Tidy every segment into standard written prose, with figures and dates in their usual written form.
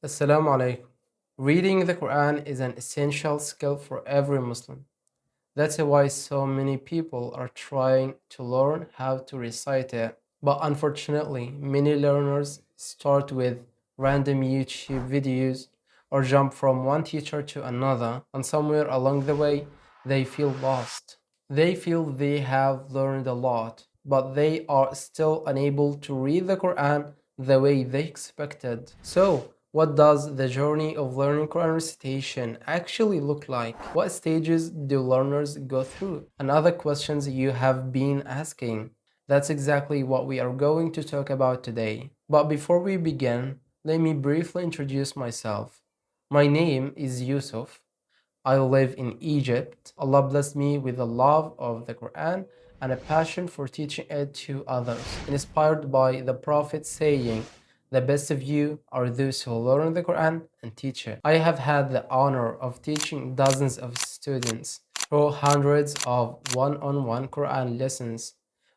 Assalamu alaikum. Reading the Quran is an essential skill for every Muslim. That's why so many people are trying to learn how to recite it. But unfortunately, many learners start with random YouTube videos or jump from one teacher to another, and somewhere along the way, they feel lost. They feel they have learned a lot, but they are still unable to read the Quran the way they expected. So, what does the journey of learning Quran recitation actually look like? What stages do learners go through? And other questions you have been asking. That's exactly what we are going to talk about today. But before we begin, let me briefly introduce myself. My name is Yusuf. I live in Egypt. Allah blessed me with a love of the Quran and a passion for teaching it to others, inspired by the Prophet saying, "The best of you are those who learn the Quran and teach it." I have had the honor of teaching dozens of students through hundreds of one-on-one Quran lessons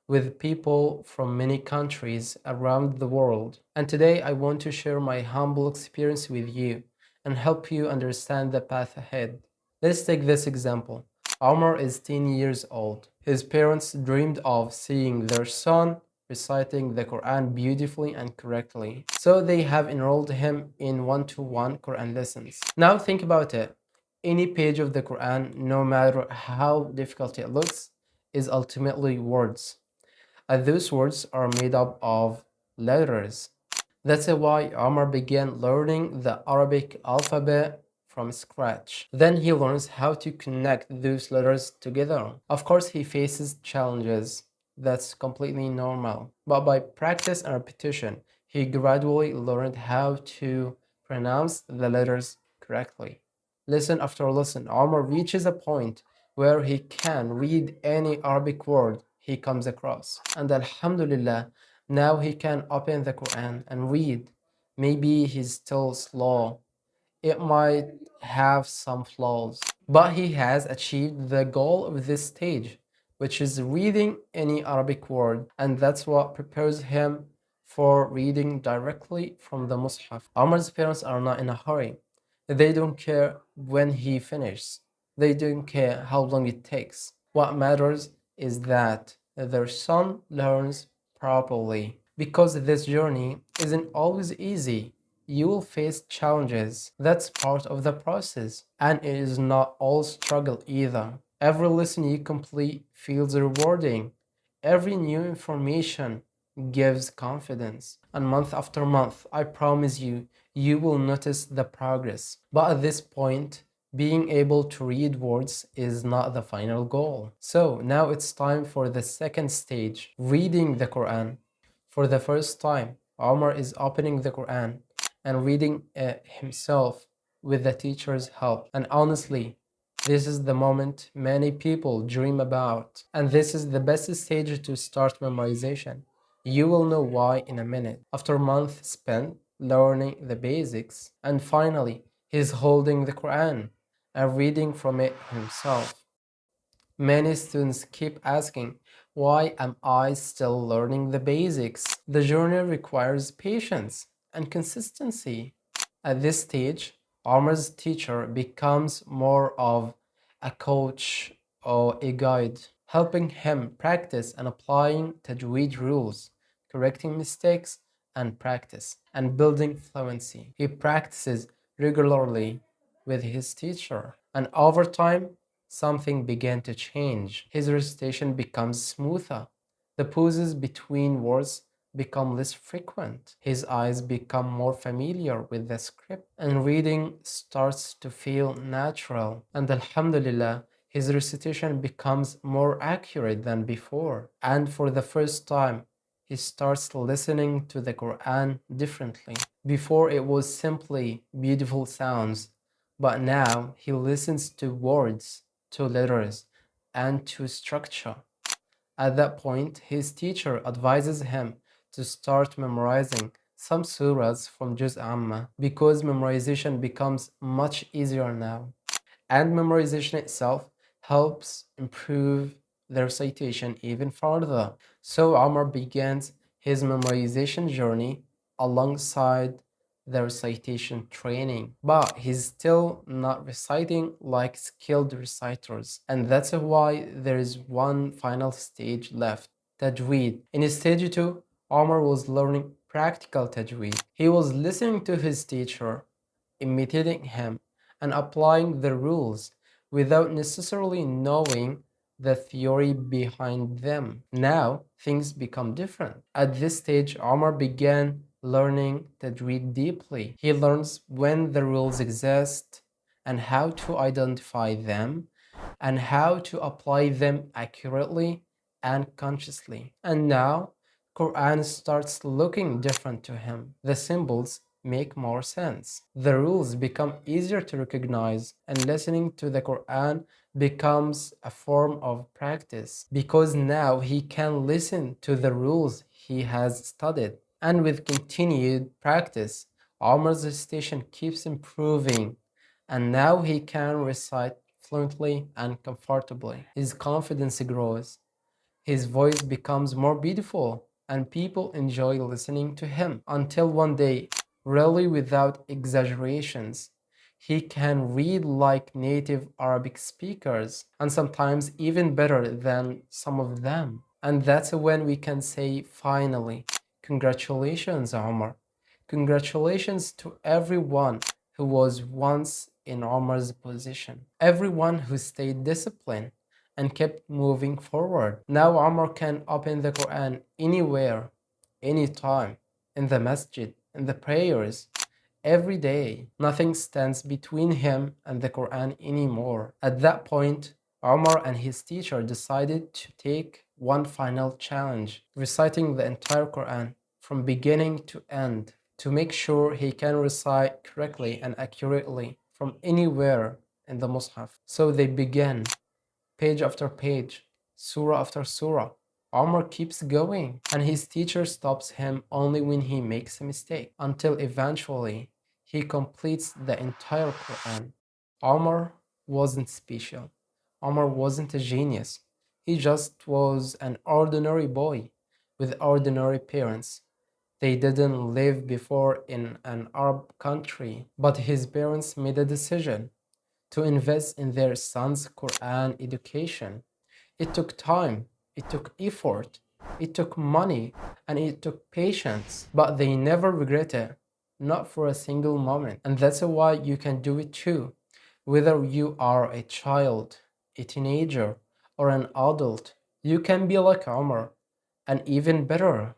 with people from many countries around the world. And today I want to share my humble experience with you and help you understand the path ahead. Let's take this example. Omar is 10 years old. His parents dreamed of seeing their son reciting the Quran beautifully and correctly. So they have enrolled him in one-to-one Quran lessons. Now think about it. Any page of the Quran, no matter how difficult it looks, is ultimately words. And those words are made up of letters. That's why Omar began learning the Arabic alphabet from scratch. Then he learns how to connect those letters together. Of course, he faces challenges. That's completely normal. But by practice and repetition, he gradually learned how to pronounce the letters correctly. Lesson after lesson, Omar reaches a point where he can read any Arabic word he comes across. And Alhamdulillah, now he can open the Quran and read. Maybe he's still slow. It might have some flaws, but he has achieved the goal of this stage, which is reading any Arabic word, and that's what prepares him for reading directly from the Mus'haf. Omar's parents are not in a hurry. They don't care when he finishes. They don't care how long it takes. What matters is that their son learns properly. Because this journey isn't always easy. You will face challenges. That's part of the process. And it is not all struggle either. Every lesson you complete feels rewarding. Every new information gives confidence. And month after month, I promise you, you will notice the progress. But at this point, being able to read words is not the final goal. So now it's time for the second stage, reading the Quran. For the first time, Omar is opening the Quran and reading it himself with the teacher's help. And honestly, this is the moment many people dream about. And this is the best stage to start memorization. You will know why in a minute. After months spent learning the basics, and finally, he's holding the Quran and reading from it himself. Many students keep asking, why am I still learning the basics? The journey requires patience and consistency. At this stage, Omar's teacher becomes more of a coach or a guide, helping him practice and applying Tajweed rules, correcting mistakes and practice, and building fluency. He practices regularly with his teacher, and over time, something began to change. His recitation becomes smoother. The pauses between words become less frequent. His eyes become more familiar with the script, and reading starts to feel natural. And Alhamdulillah, his recitation becomes more accurate than before. And for the first time, he starts listening to the Quran differently. Before it was simply beautiful sounds, but now he listens to words, to letters, and to structure. At that point, his teacher advises him to start memorizing some surahs from Juz Amma because memorization becomes much easier now. And memorization itself helps improve the recitation even further. So Omar begins his memorization journey alongside the recitation training, but he's still not reciting like skilled reciters. And that's why there is one final stage left, Tajweed. In stage 2, Omar was learning practical Tajweed. He was listening to his teacher, imitating him, and applying the rules without necessarily knowing the theory behind them. Now, things become different. At this stage, Omar began learning Tajweed deeply. He learns when the rules exist and how to identify them and how to apply them accurately and consciously. And now, Quran starts looking different to him. The symbols make more sense. The rules become easier to recognize, and listening to the Quran becomes a form of practice because now he can listen to the rules he has studied. And with continued practice, Omar's recitation keeps improving, and now he can recite fluently and comfortably. His confidence grows, his voice becomes more beautiful, and people enjoy listening to him until one day, really without exaggerations, he can read like native Arabic speakers, and sometimes even better than some of them. And that's when we can say, finally, congratulations, Omar. Congratulations to everyone who was once in Omar's position, everyone who stayed disciplined and kept moving forward. Now Omar can open the Quran anywhere, anytime, in the masjid, in the prayers, every day. Nothing stands between him and the Quran anymore. At that point, Omar and his teacher decided to take one final challenge, reciting the entire Quran from beginning to end to make sure he can recite correctly and accurately from anywhere in the Mus'haf. So they began page after page, surah after surah. Omar keeps going, and his teacher stops him only when he makes a mistake, until eventually he completes the entire Quran. Omar wasn't special. Omar wasn't a genius. He just was an ordinary boy with ordinary parents. They didn't live before in an Arab country, but his parents made a decision to invest in their son's Quran education. It took time, it took effort, it took money, and it took patience, but they never regret it, not for a single moment. And that's why you can do it too. Whether you are a child, a teenager, or an adult, you can be like Omar, and even better.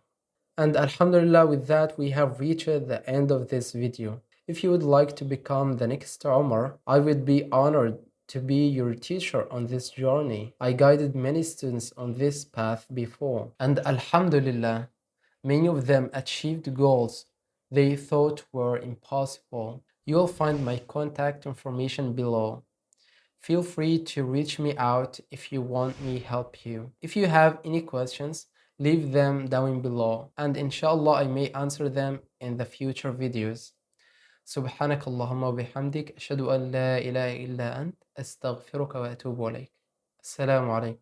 And Alhamdulillah, with that, we have reached the end of this video. If you would like to become the next Omar, I would be honored to be your teacher on this journey. I guided many students on this path before, and Alhamdulillah, many of them achieved goals they thought were impossible. You will find my contact information below. Feel free to reach me out if you want me help you. If you have any questions, leave them down below, and inshallah I may answer them in the future videos. سبحانك اللهم وبحمدك أشهد أن لا إله إلا أنت أستغفرك وأتوب إليك. السلام عليكم.